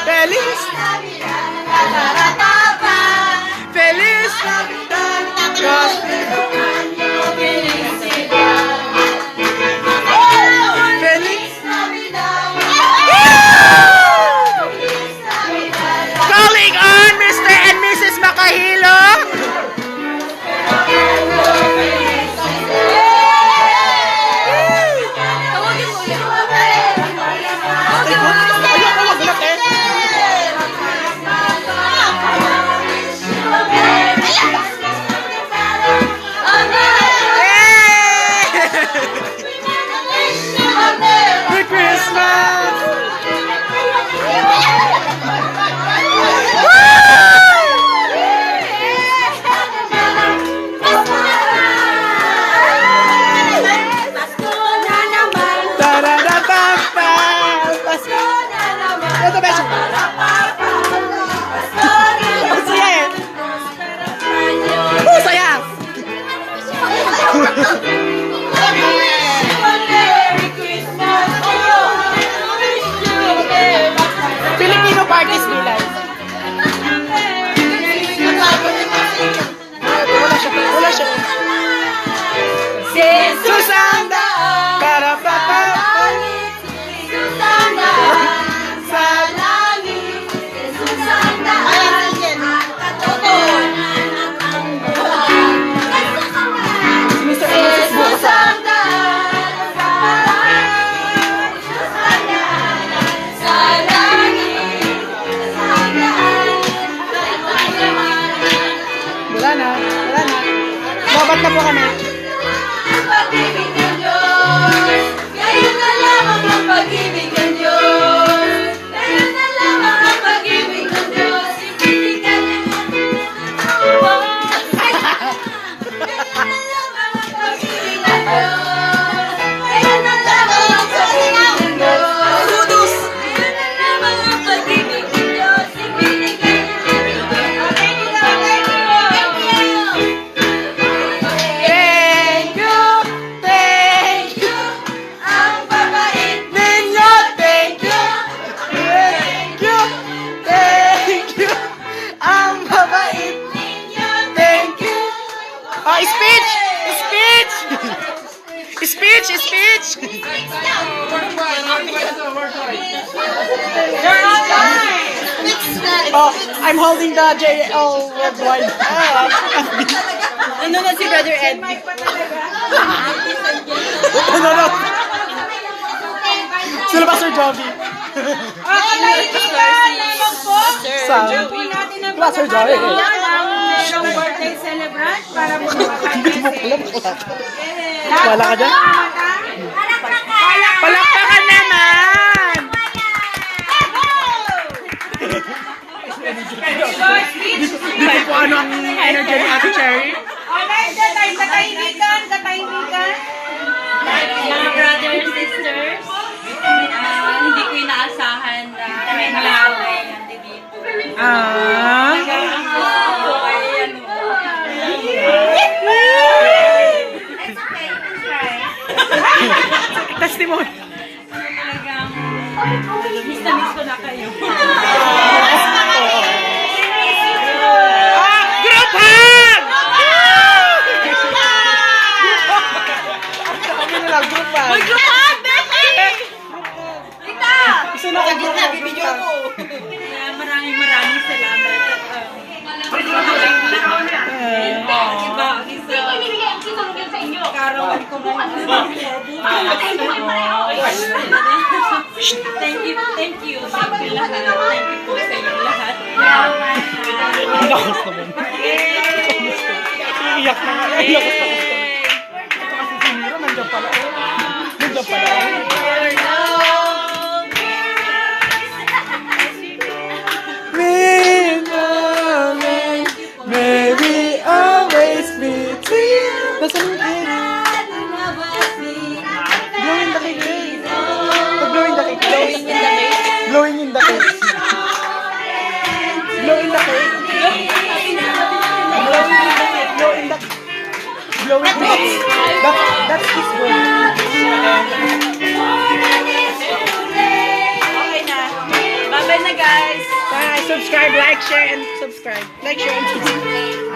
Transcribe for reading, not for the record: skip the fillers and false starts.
Feliz Feliz Calling on Mr. and Mrs. Makahilo. Filipino parties bilang. Wala siya. Susanda para papa. Susanda sa langit. Susanda Mr. Mrs. Susanda Wala na. Babat na po kami. Pag-ibig ng Diyos, ngayon na lamang ang pag-ibig ng Diyos. Ngayon na lamang ang pag-ibig ng Diyos. Ibigyan niya ngayon na lamang ang pag-ibig ng Diyos. Ngayon na lamang ang pag-ibig ng Diyos. Ngayon na lamang ang pag-ibig ng Diyos. Ibigyan Speech! You're online! Oh, I'm holding the JL worldwide. Ano na si Brother Ed? No. Sino ba Sir Jovi? Kaibigan naman po. Joey natin ang Sir Jovi. ang birthday celebrant para po Wala ka dyan? Palakpakan naman! Hindi ko ano ang energy ni Ate Cherry. Alright, katahimikan. Mga brothers, sisters, hindi ko inaasahan na may malaway ang dito. mo. Talagang, miss na miss ko na kayo. Group hug! Kami na lang, group hug. Group hug, Becky! Tita! Gusto na ka group hug. Kaya maraming salamat. Iba, karawan ko ngayon. Thank you lahat. Thank you po sa inyo lahat. Lakas naman. Iiyak na nga. Lakas na gusto. Kasi si Mira, nandiyan pala. Nandiyan pala. Maybe always between. Nasaan yung cake? Blowing the cake. Blowing the cake. Blowing in the cake. Blowing the cake. Blowing the cake. That's his goal. Okay na. Bye-bye na, guys. Bye. Subscribe, like, share, and subscribe. Like, share, and subscribe.